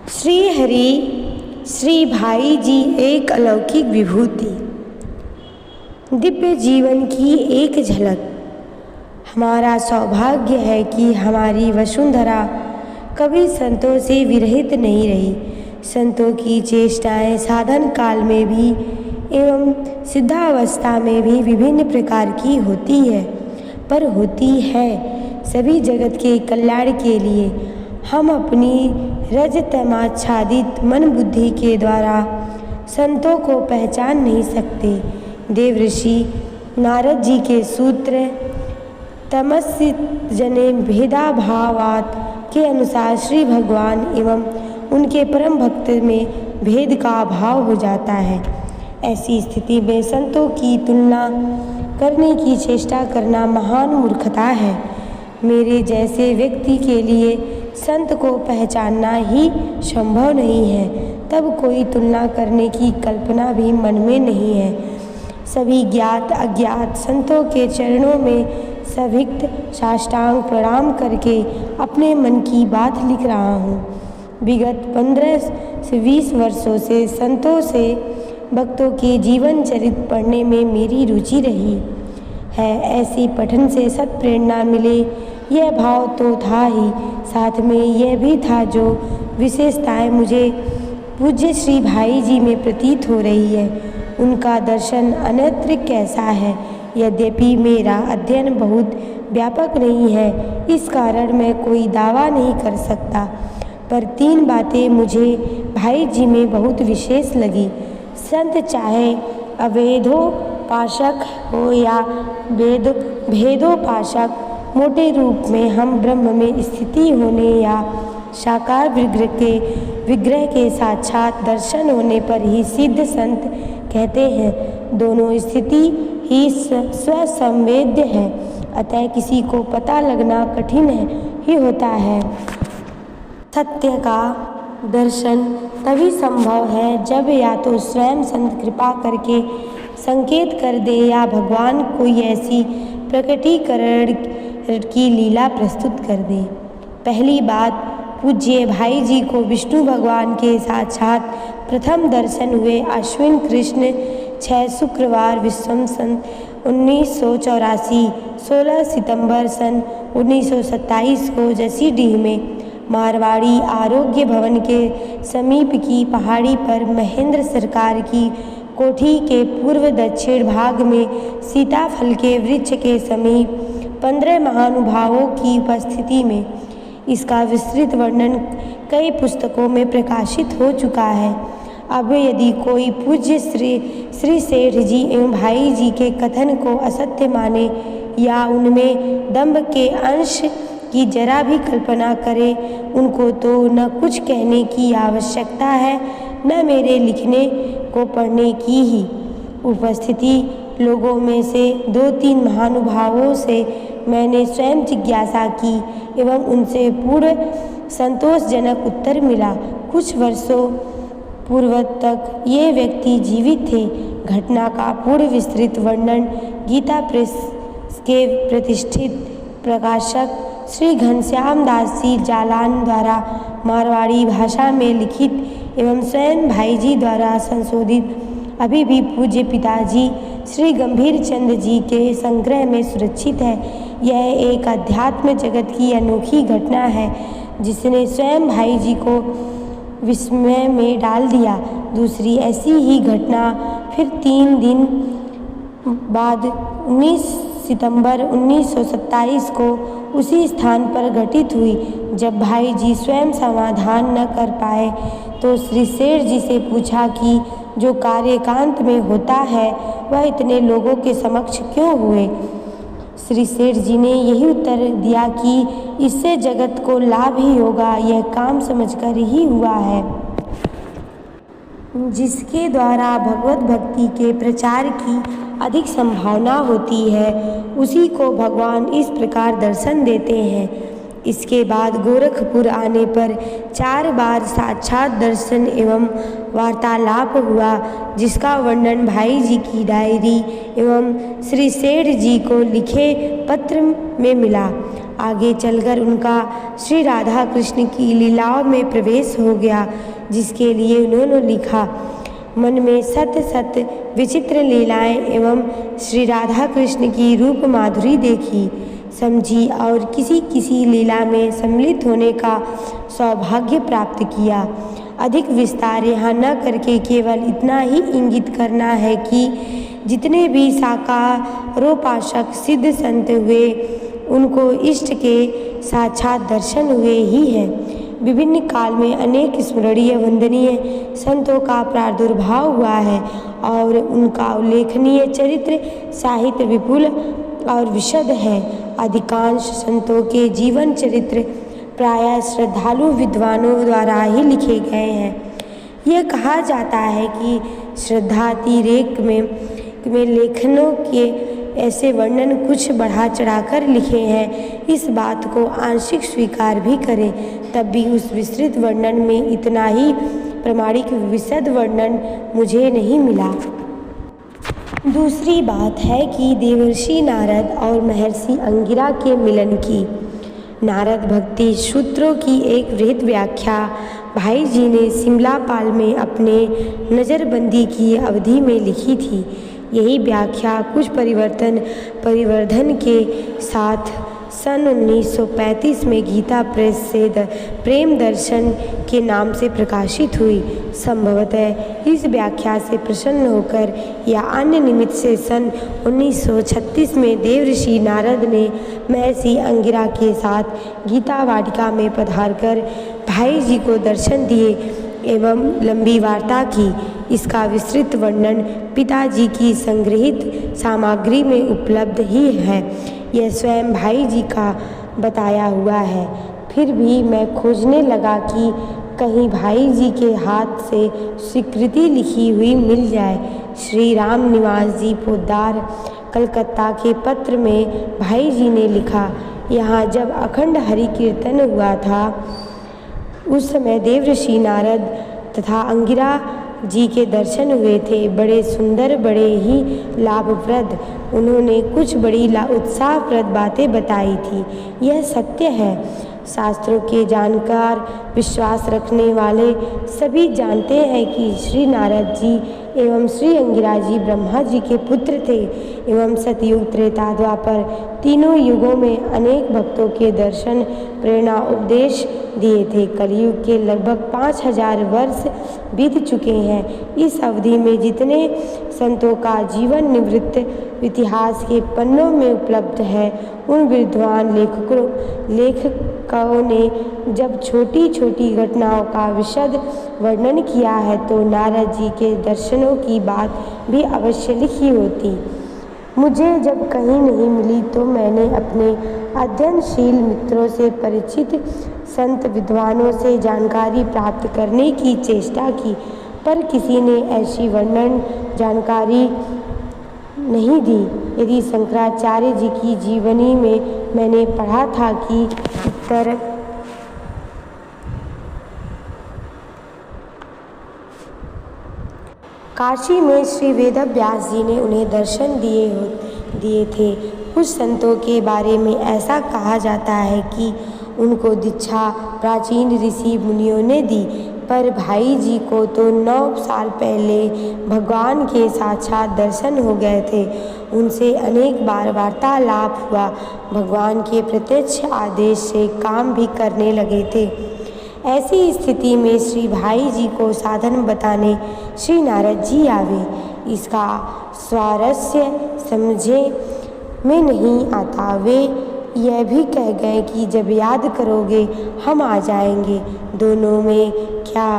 श्री हरि श्री भाई जी एक अलौकिक विभूति, दिव्य जीवन की एक झलक। हमारा सौभाग्य है कि हमारी वसुंधरा कभी संतों से विरहित नहीं रही। संतों की चेष्टाएं साधन काल में भी एवं सिद्धावस्था में भी विभिन्न प्रकार की होती है, पर होती है सभी जगत के कल्याण के लिए। हम अपनी रजतमाच्छादित मन बुद्धि के द्वारा संतों को पहचान नहीं सकते। देवऋषि नारद जी के सूत्र तमस्य जने भेदाभावात् के अनुसार श्री भगवान एवं उनके परम भक्त में भेद का अभाव हो जाता है। ऐसी स्थिति में संतों की तुलना करने की चेष्टा करना महान मूर्खता है। मेरे जैसे व्यक्ति के लिए संत को पहचानना ही संभव नहीं है, तब कोई तुलना करने की कल्पना भी मन में नहीं है। सभी ज्ञात अज्ञात संतों के चरणों में सभिक्त साष्टांग प्रणाम करके अपने मन की बात लिख रहा हूँ। विगत 15 से 20 वर्षों से संतों से भक्तों के जीवन चरित्र पढ़ने में मेरी रुचि रही है। ऐसी पठन से सत्प्रेरणा मिले यह भाव तो था ही, साथ में यह भी था जो विशेषताएं मुझे पूज्य श्री भाई जी में प्रतीत हो रही है उनका दर्शन अन्यत्र कैसा है। यद्यपि मेरा अध्ययन बहुत व्यापक नहीं है, इस कारण मैं कोई दावा नहीं कर सकता, पर 3 बातें मुझे भाई जी में बहुत विशेष लगी। संत चाहे अवेदोपासक हो या भेदोपासक, मोटे रूप में हम ब्रह्म में स्थिति होने या साकार विग्रह के साक्षात दर्शन होने पर ही सिद्ध संत कहते हैं। दोनों स्थिति ही स्वसंवेद्य है, अतः किसी को पता लगना कठिन ही होता है। सत्य का दर्शन तभी संभव है जब या तो स्वयं संत कृपा करके संकेत कर दे या भगवान कोई ऐसी प्रकटीकरण की लीला प्रस्तुत कर दे। पहली बात, पूज्य भाई जी को विष्णु भगवान के साक्षात प्रथम दर्शन हुए अश्विन कृष्ण 6 शुक्रवार विश्वम सन 1984, 16 सितंबर सन 1927 को जसीडीह में मारवाड़ी आरोग्य भवन के समीप की पहाड़ी पर महेंद्र सरकार की कोठी के पूर्व दक्षिण भाग में सीताफल के वृक्ष के समीप 15 महानुभावों की उपस्थिति में। इसका विस्तृत वर्णन कई पुस्तकों में प्रकाशित हो चुका है। अब यदि कोई पूज्य श्री सेठ जी एवं भाई जी के कथन को असत्य माने या उनमें दंभ के अंश की जरा भी कल्पना करे, उनको तो न कुछ कहने की आवश्यकता है, न मेरे लिखने को पढ़ने की ही। उपस्थिति लोगों में से 2-3 महानुभावों से मैंने स्वयं जिज्ञासा की एवं उनसे पूर्ण संतोषजनक उत्तर मिला। कुछ वर्षों पूर्व तक ये व्यक्ति जीवित थे। घटना का पूर्ण विस्तृत वर्णन गीता प्रेस के प्रतिष्ठित प्रकाशक श्री घनश्याम दास जी जालान द्वारा मारवाड़ी भाषा में लिखित एवं स्वयं भाई जी द्वारा संशोधित अभी भी पूज्य पिताजी श्री गंभीर चंद जी के संग्रह में सुरक्षित है। यह एक अध्यात्म जगत की अनोखी घटना है जिसने स्वयं भाई जी को विस्मय में डाल दिया। दूसरी ऐसी ही घटना फिर 3 दिन बाद 19 सितंबर 1927 को उसी स्थान पर घटित हुई। जब भाई जी स्वयं समाधान न कर पाए तो श्री सेठ जी से पूछा कि जो कार्य एकांत में होता है वह इतने लोगों के समक्ष क्यों हुए। श्री सेठ जी ने यही उत्तर दिया कि इससे जगत को लाभ ही होगा, यह काम समझकर ही हुआ है। जिसके द्वारा भगवत भक्ति के प्रचार की अधिक संभावना होती है उसी को भगवान इस प्रकार दर्शन देते हैं। इसके बाद गोरखपुर आने पर 4 बार साक्षात दर्शन एवं वार्तालाप हुआ, जिसका वर्णन भाई जी की डायरी एवं श्री सेठ जी को लिखे पत्र में मिला। आगे चलकर उनका श्री राधा कृष्ण की लीलाओं में प्रवेश हो गया, जिसके लिए उन्होंने लिखा, मन में सत सत विचित्र लीलाएं एवं श्री राधा कृष्ण की रूप माधुरी देखी, समझी और किसी किसी लीला में सम्मिलित होने का सौभाग्य प्राप्त किया। अधिक विस्तार यहाँ न करके केवल इतना ही इंगित करना है कि जितने भी साकारोपासक सिद्ध संत हुए उनको इष्ट के साक्षात दर्शन हुए ही हैं। विभिन्न काल में अनेक स्मरणीय वंदनीय संतों का प्रादुर्भाव हुआ है और उनका उल्लेखनीय चरित्र साहित्य विपुल और विशद है। अधिकांश संतों के जीवन चरित्र प्रायः श्रद्धालु विद्वानों द्वारा ही लिखे गए हैं। यह कहा जाता है कि श्रद्धातिरेक में लेखनों के ऐसे वर्णन कुछ बढ़ा चढ़ाकर लिखे हैं। इस बात को आंशिक स्वीकार भी करें, तब भी उस विस्तृत वर्णन में इतना ही प्रामाणिक विशद वर्णन मुझे नहीं मिला। दूसरी बात है कि देवर्षि नारद और महर्षि अंगिरा के मिलन की। नारद भक्ति सूत्रों की एक वृहद व्याख्या भाई जी ने सिमलापाल में अपने नज़रबंदी की अवधि में लिखी थी। यही व्याख्या कुछ परिवर्धन के साथ सन 1935 में गीता प्रेस से प्रेम दर्शन के नाम से प्रकाशित हुई। संभवतः इस व्याख्या से प्रसन्न होकर या अन्य निमित्त से सन 1936 में देवर्षि नारद ने महर्षि अंगिरा के साथ गीता वाटिका में पधारकर भाई जी को दर्शन दिए एवं लंबी वार्ता की। इसका विस्तृत वर्णन पिताजी की संग्रहित सामग्री में उपलब्ध ही है। यह स्वयं भाई जी का बताया हुआ है। फिर भी मैं खोजने लगा कि कहीं भाई जी के हाथ से स्वीकृति लिखी हुई मिल जाए। श्री राम निवास जी पोद्दार कलकत्ता के पत्र में भाई जी ने लिखा, यहाँ जब अखंड हरि कीर्तन हुआ था उस समय देवर्षि नारद तथा अंगिरा जी के दर्शन हुए थे। बड़े सुंदर, बड़े ही लाभप्रद। उन्होंने कुछ बड़ी उत्साहप्रद बातें बताई थी। यह सत्य है। शास्त्रों के जानकार, विश्वास रखने वाले सभी जानते हैं कि श्री नारद जी एवं श्री अंगिरा जी ब्रह्मा जी के पुत्र थे एवं सतयुग, त्रेता, द्वापर तीनों युगों में अनेक भक्तों के दर्शन, प्रेरणा, उपदेश दिए थे। कलयुग के लगभग 5000 वर्ष बीत चुके हैं। इस अवधि में जितने संतों का जीवन निवृत्त इतिहास के पन्नों में उपलब्ध है, उन विद्वान लेखकों ने जब छोटी छोटी घटनाओं का विशद वर्णन किया है तो नारद जी के दर्शनों की बात भी अवश्य लिखी होती। मुझे जब कहीं नहीं मिली तो मैंने अपने अध्ययनशील मित्रों से, परिचित संत विद्वानों से जानकारी प्राप्त करने की चेष्टा की, पर किसी ने ऐसी वर्णन जानकारी नहीं दी। यदि शंकराचार्य जी की जीवनी में मैंने पढ़ा था कि उत्तर काशी में श्री वेदव्यास जी ने उन्हें दर्शन दिए थे। कुछ संतों के बारे में ऐसा कहा जाता है कि उनको दीक्षा प्राचीन ऋषि मुनियों ने दी, पर भाई जी को तो 9 साल पहले भगवान के साक्षात दर्शन हो गए थे। उनसे अनेक बार वार्तालाप हुआ। भगवान के प्रत्यक्ष आदेश से काम भी करने लगे थे। ऐसी स्थिति में श्री भाई जी को साधन बताने श्री नारद जी आवे। इसका स्वारस्य समझे में नहीं आता। वे यह भी कह गए कि जब याद करोगे हम आ जाएंगे। दोनों में क्या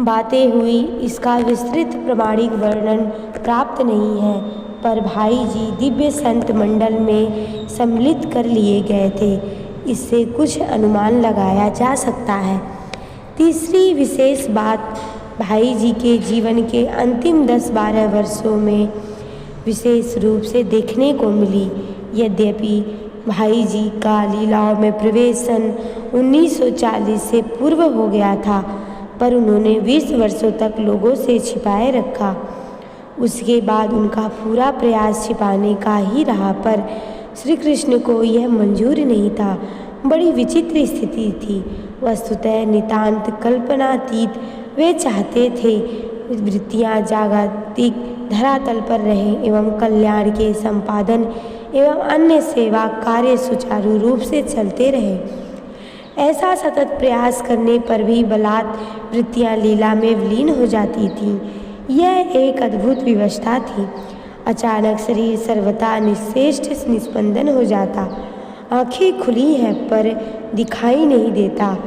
बातें हुई इसका विस्तृत प्रमाणिक वर्णन प्राप्त नहीं है, पर भाई जी दिव्य संत मंडल में सम्मिलित कर लिए गए थे। इससे कुछ अनुमान लगाया जा सकता है। तीसरी विशेष बात भाई जी के जीवन के अंतिम 10-12 वर्षों में विशेष रूप से देखने को मिली। यद्यपि भाई जी का लीलाओं में प्रवेश सन 1940 से पूर्व हो गया था, पर उन्होंने 20 वर्षों तक लोगों से छिपाए रखा। उसके बाद उनका पूरा प्रयास छिपाने का ही रहा, पर श्री कृष्ण को यह मंजूर नहीं था। बड़ी विचित्र स्थिति थी। वस्तुतः नितांत कल्पनातीत वे चाहते थे वृत्तियाँ जागतिक धरातल पर रहें एवं कल्याण के संपादन एवं अन्य सेवा कार्य सुचारू रूप से चलते रहे। ऐसा सतत प्रयास करने पर भी बलात् वृत्तियाँ लीला में विलीन हो जाती थीं। यह एक अद्भुत व्यवस्था थी। अचानक शरीर सर्वथा निश्चेष्ट निस्पंदन हो जाता। आँखें खुली हैं पर दिखाई नहीं देता।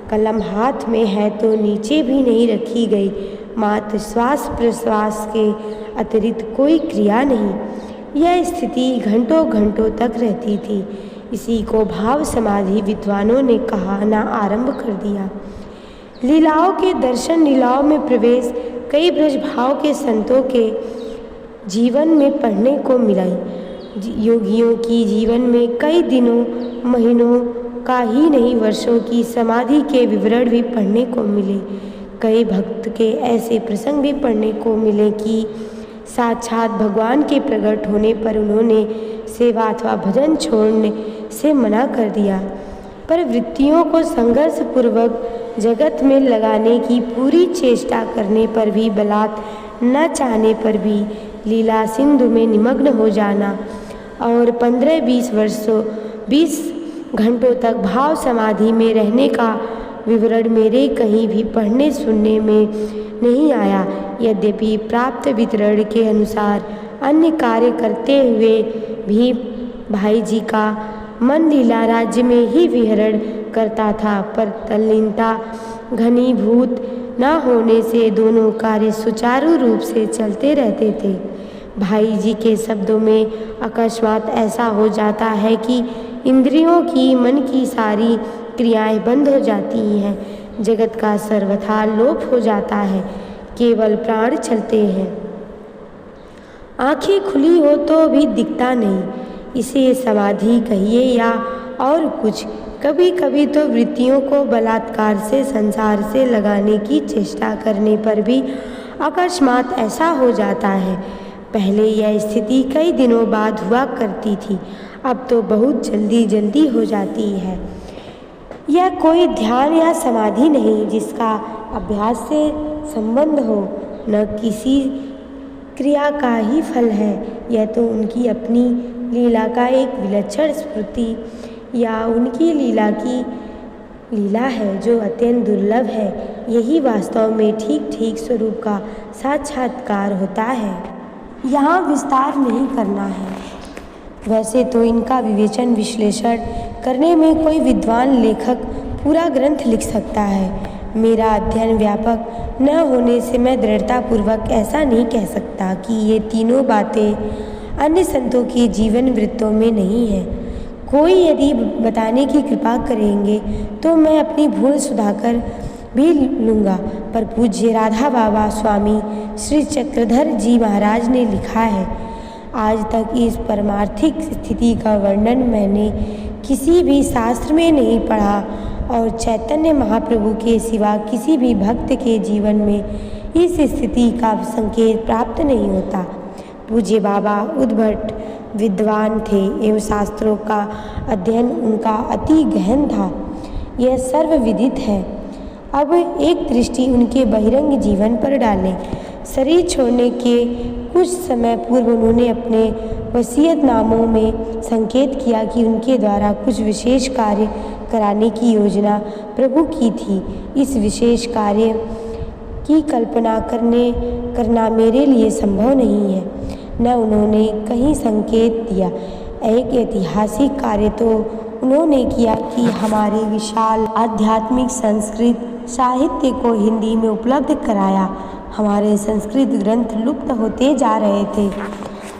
कलम हाथ में है तो नीचे भी नहीं रखी गई। मात्र श्वास प्रश्वास के अतिरिक्त कोई क्रिया नहीं। यह स्थिति घंटों घंटों तक रहती थी। इसी को भाव समाधि विद्वानों ने कहना आरंभ कर दिया। लीलाओं के दर्शन, लीलाओं में प्रवेश कई ब्रज भाव के संतों के जीवन में पढ़ने को मिला। योगियों की जीवन में कई दिनों महीनों का ही नहीं वर्षों की समाधि के विवरण भी पढ़ने को मिले। कई भक्त के ऐसे प्रसंग भी पढ़ने को मिले कि साक्षात भगवान के प्रकट होने पर उन्होंने सेवा अथवा भजन छोड़ने से मना कर दिया, पर वृत्तियों को संघर्ष पूर्वक जगत में लगाने की पूरी चेष्टा करने पर भी, बलात् न चाहने पर भी लीला सिंधु में निमग्न हो जाना और 15-20 घंटों तक भाव समाधि में रहने का विवरण मेरे कहीं भी पढ़ने सुनने में नहीं आया। यद्यपि प्राप्त वितरण के अनुसार अन्य कार्य करते हुए भी भाई जी का मन लीला राज्य में ही विहरण करता था, पर तल्लीनता घनीभूत न होने से दोनों कार्य सुचारू रूप से चलते रहते थे। भाई जी के शब्दों में अकस्मात ऐसा हो जाता है कि इंद्रियों की, मन की सारी क्रियाएं बंद हो जाती हैं। जगत का सर्वथा लोप हो जाता है। केवल प्राण चलते हैं। आंखें खुली हो तो भी दिखता नहीं। इसे समाधि कहिए या और कुछ। कभी कभी तो वृत्तियों को बलात्कार से संसार से लगाने की चेष्टा करने पर भी अकस्मात ऐसा हो जाता है। पहले यह स्थिति कई दिनों बाद हुआ करती थी, अब तो बहुत जल्दी जल्दी हो जाती है। यह कोई ध्यान या समाधि नहीं जिसका अभ्यास से संबंध हो, न किसी क्रिया का ही फल है। यह तो उनकी अपनी लीला का एक विलक्षण स्फूर्ति या उनकी लीला है जो अत्यंत दुर्लभ है। यही वास्तव में ठीक ठीक स्वरूप का साक्षात्कार होता है। यहाँ विस्तार नहीं करना है। वैसे तो इनका विवेचन विश्लेषण करने में कोई विद्वान लेखक पूरा ग्रंथ लिख सकता है। मेरा अध्ययन व्यापक न होने से मैं दृढ़तापूर्वक ऐसा नहीं कह सकता कि ये तीनों बातें अन्य संतों के जीवन वृत्तों में नहीं है। कोई यदि बताने की कृपा करेंगे तो मैं अपनी भूल सुधाकर भी लूँगा, पर पूज्य राधा बाबा स्वामी श्री चक्रधर जी महाराज ने लिखा है, आज तक इस परमार्थिक स्थिति का वर्णन मैंने किसी भी शास्त्र में नहीं पढ़ा और चैतन्य महाप्रभु के सिवा किसी भी भक्त के जीवन में इस स्थिति का संकेत प्राप्त नहीं होता। पूज्य बाबा उद्भट विद्वान थे एवं शास्त्रों का अध्ययन उनका अति गहन था, यह सर्वविदित है। अब एक दृष्टि उनके बहिरंग जीवन पर डालें। शरीर छोड़ने के कुछ समय पूर्व उन्होंने अपने वसीयतनामों में संकेत किया कि उनके द्वारा कुछ विशेष कार्य कराने की योजना प्रभु की थी। इस विशेष कार्य की कल्पना करना मेरे लिए संभव नहीं है, न उन्होंने कहीं संकेत दिया। एक ऐतिहासिक कार्य तो उन्होंने किया कि हमारे विशाल आध्यात्मिक संस्कृत साहित्य को हिंदी में उपलब्ध कराया। हमारे संस्कृत ग्रंथ लुप्त होते जा रहे थे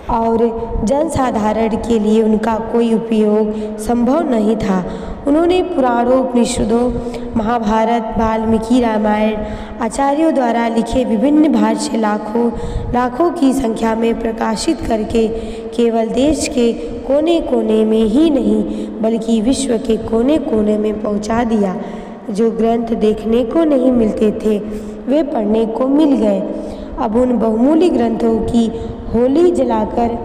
और जनसाधारण के लिए उनका कोई उपयोग संभव नहीं था। उन्होंने पुराणों, उपनिषदों, महाभारत, वाल्मीकि रामायण आचार्यों द्वारा लिखे विभिन्न भाष्य लाखों की संख्या में प्रकाशित करके केवल देश के कोने कोने में ही नहीं बल्कि विश्व के कोने कोने में पहुंचा दिया। जो ग्रंथ देखने को नहीं मिलते थे वे पढ़ने को मिल गए। अब उन बहुमूल्य ग्रंथों की होली जलाकर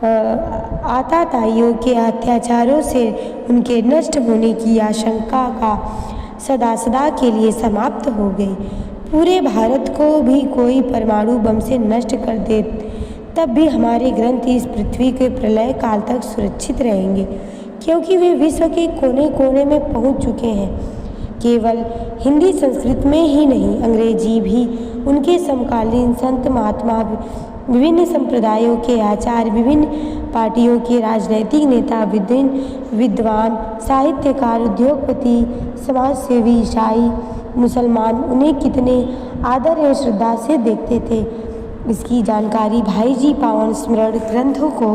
आताताइयों के अत्याचारों से उनके नष्ट होने की आशंका का सदा सदा के लिए समाप्त हो गई। पूरे भारत को भी कोई परमाणु बम से नष्ट कर दे, तब भी हमारे ग्रंथ इस पृथ्वी के प्रलय काल तक सुरक्षित रहेंगे, क्योंकि वे विश्व के कोने कोने में पहुंच चुके हैं। केवल हिंदी संस्कृत में ही नहीं, अंग्रेजी भी, उनके समकालीन संत महात्मा, विभिन्न संप्रदायों के आचार्य, विभिन्न पार्टियों के राजनैतिक नेता, विभिन्न विद्वान, साहित्यकार, उद्योगपति, समाजसेवी, ईसाई, मुसलमान उन्हें कितने आदर एवं श्रद्धा से देखते थे, इसकी जानकारी भाई जी पावन स्मरण ग्रंथों को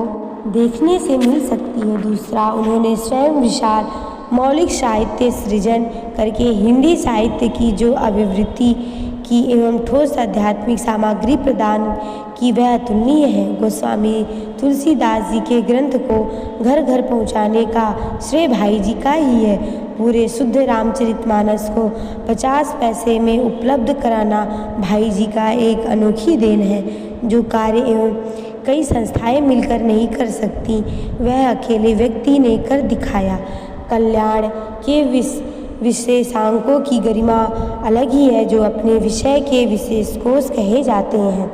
देखने से मिल सकती है। दूसरा, उन्होंने स्वयं विशाल मौलिक साहित्य सृजन करके हिंदी साहित्य की जो अभिवृद्धि की एवं ठोस आध्यात्मिक सामग्री प्रदान की, वह अतुलनीय है। गोस्वामी तुलसीदास जी के ग्रंथ को घर घर पहुंचाने का श्रेय भाई जी का ही है। पूरे शुद्ध रामचरितमानस को 50 पैसे में उपलब्ध कराना भाई जी का एक अनोखी देन है, जो कार्य एवं कई संस्थाएं मिलकर नहीं कर सकती, वह अकेले व्यक्ति ने कर दिखाया। कल्याण के विशेषांकों की गरिमा अलग ही है, जो अपने विषय के विशेष कोश कहे जाते हैं।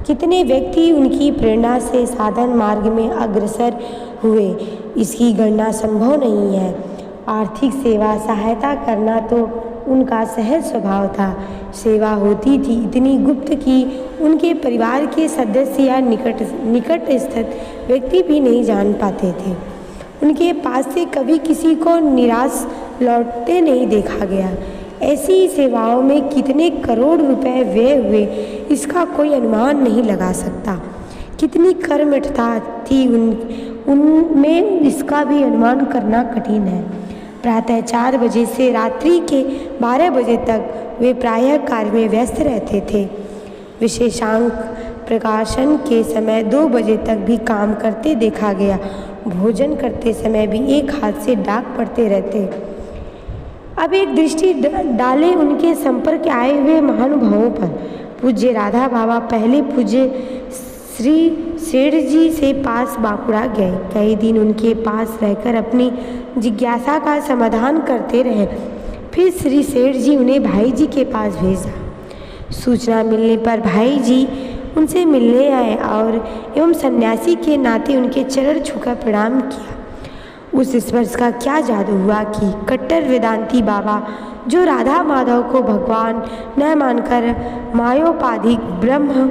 कितने व्यक्ति उनकी प्रेरणा से साधन मार्ग में अग्रसर हुए, इसकी गणना संभव नहीं है। आर्थिक सेवा सहायता करना तो उनका सहज स्वभाव था। सेवा होती थी इतनी गुप्त कि उनके परिवार के सदस्य या निकट स्थित व्यक्ति भी नहीं जान पाते थे। उनके पास से कभी किसी को निराश लौटते नहीं देखा गया। ऐसी सेवाओं में कितने करोड़ रुपए व्यय हुए, इसका कोई अनुमान नहीं लगा सकता। कितनी कर्मठता थी उनमें, इसका भी अनुमान करना कठिन है। प्रातः 4 बजे से रात्रि के 12 बजे तक वे प्रायः कार्य में व्यस्त रहते थे। विशेषांक प्रकाशन के समय 2 बजे तक भी काम करते देखा गया। भोजन करते समय भी एक हाथ से डाक पढ़ते रहते। अब एक दृष्टि डालें उनके संपर्क आए हुए महानुभावों पर। पूज्य राधा बाबा पहले पूज्य श्री सेठ जी से पास बांकुड़ा गए। कई दिन उनके पास रहकर अपनी जिज्ञासा का समाधान करते रहे। फिर श्री सेठ जी उन्हें भाई जी के पास भेजा। सूचना मिलने पर भाई जी उनसे मिलने आए और एवं सन्यासी के नाते उनके चरण छूकर प्रणाम किया। उस स्पर्श का क्या जादू हुआ कि कट्टर वेदांती बाबा, जो राधा माधव को भगवान न मानकर मायोपाधिक ब्रह्म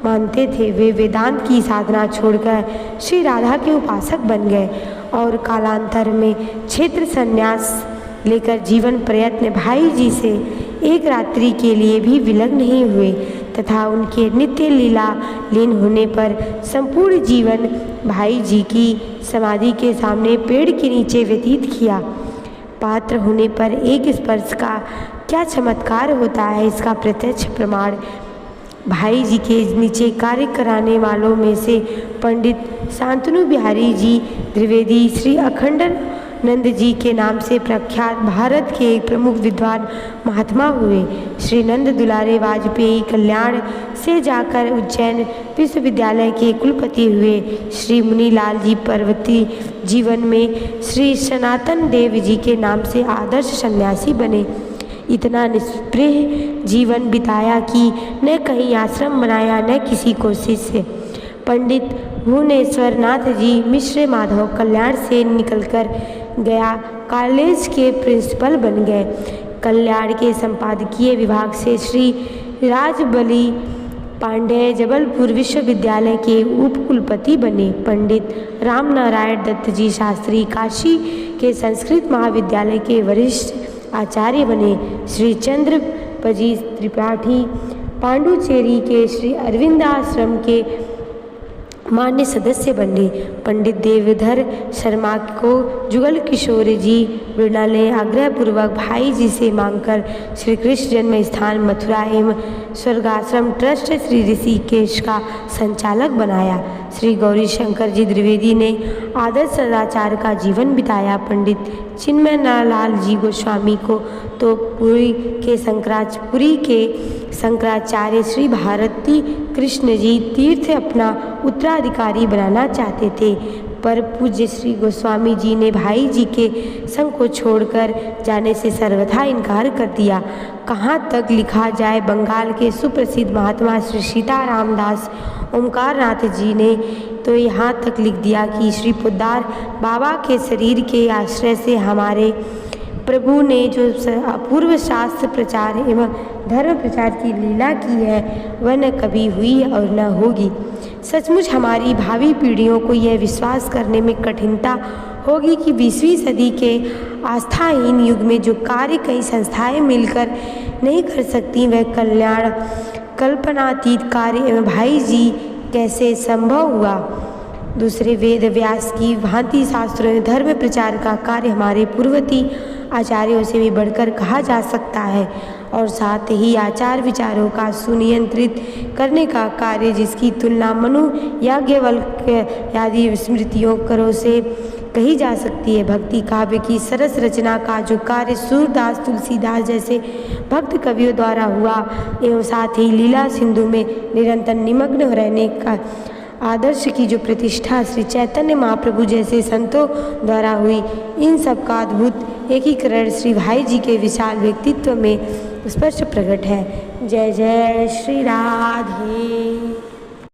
मानते थे, वे वेदांत की साधना छोड़कर श्री राधा के उपासक बन गए और कालांतर में क्षेत्र संन्यास लेकर जीवन प्रयत्न भाई जी से एक रात्रि के लिए भी विलग नहीं हुए तथा उनके नित्य लीला लीन होने पर संपूर्ण जीवन भाई जी की समाधि के सामने पेड़ के नीचे व्यतीत किया। पात्र होने पर एक स्पर्श का क्या चमत्कार होता है, इसका प्रत्यक्ष प्रमाण भाई जी के नीचे कार्य कराने वालों में से पंडित शांतनु बिहारी जी द्विवेदी श्री अखंडानंद जी के नाम से प्रख्यात भारत के एक प्रमुख विद्वान महात्मा हुए। श्री नंद दुलारे वाजपेयी कल्याण से जाकर उज्जैन विश्वविद्यालय के कुलपति हुए। श्री मुनीलाल जी पर्वती जीवन में श्री सनातन देव जी के नाम से आदर्श सन्यासी बने। इतना निष्प्रिय जीवन बिताया कि न कहीं आश्रम बनाया न किसी को शिष्य। पंडित भुवनेश्वर नाथ जी मिश्र माधव कल्याण से निकलकर गया कॉलेज के प्रिंसिपल बन गए। कल्याण के संपादकीय विभाग से श्री राजबली पांडेय जबलपुर विश्वविद्यालय के उप कुलपति बने। पंडित रामनारायण दत्त जी शास्त्री काशी के संस्कृत महाविद्यालय के वरिष्ठ आचार्य बने। श्री चंद्रपजी त्रिपाठी पांडुचेरी के श्री अरविंद आश्रम के मान्य सदस्य बने। पंडित देवधर शर्मा को जुगल किशोर जी बिरला ने आग्रहपूर्वक भाई जी से मांगकर श्री कृष्ण जन्म स्थान मथुरा एवं स्वर्गाश्रम ट्रस्ट श्री ऋषिकेश का संचालक बनाया। श्री गौरी शंकर जी द्विवेदी ने आदर्श सदाचार का जीवन बिताया। पंडित चिन्मय लाल जी गोस्वामी को तो पुरी के शंकराचार्य श्री भारती कृष्ण जी तीर्थ अपना उत्तराधिकारी बनाना चाहते थे, पर पूज्य श्री गोस्वामी जी ने भाई जी के संग को छोड़कर जाने से सर्वथा इनकार कर दिया। कहाँ तक लिखा जाए, बंगाल के सुप्रसिद्ध महात्मा श्री सीताराम दास ओमकार नाथ जी ने तो यहाँ तक लिख दिया कि श्री पोद्दार बाबा के शरीर के आश्रय से हमारे प्रभु ने जो अपूर्व शास्त्र प्रचार एवं धर्म प्रचार की लीला की है वह न कभी हुई और न होगी। सचमुच हमारी भावी पीढ़ियों को यह विश्वास करने में कठिनता होगी कि 20वीं सदी के आस्थाहीन युग में जो कार्य कई संस्थाएं मिलकर नहीं कर सकती वह कल्याण कल्पनातीत कार्य एवं भाई जी कैसे संभव हुआ। दूसरे वेद व्यास की भांति शास्त्रों में धर्म प्रचार का कार्य हमारे पूर्ववर्ती आचार्यों से भी बढ़कर कहा जा सकता है, और साथ ही आचार विचारों का सुनियंत्रित करने का कार्य जिसकी तुलना मनु याज्ञवल्क्य आदि स्मृतियों करों से कही जा सकती है। भक्ति काव्य की सरस रचना का जो कार्य सूरदास तुलसीदास जैसे भक्त कवियों द्वारा हुआ एवं साथ ही लीला सिंधु में निरंतर निमग्न रहने का आदर्श की जो प्रतिष्ठा श्री चैतन्य महाप्रभु जैसे संतों द्वारा हुई, इन सब का अद्भुत एकीकरण श्री भाई जी के विशाल व्यक्तित्व में स्पष्ट प्रकट है। जय जय श्री राधे।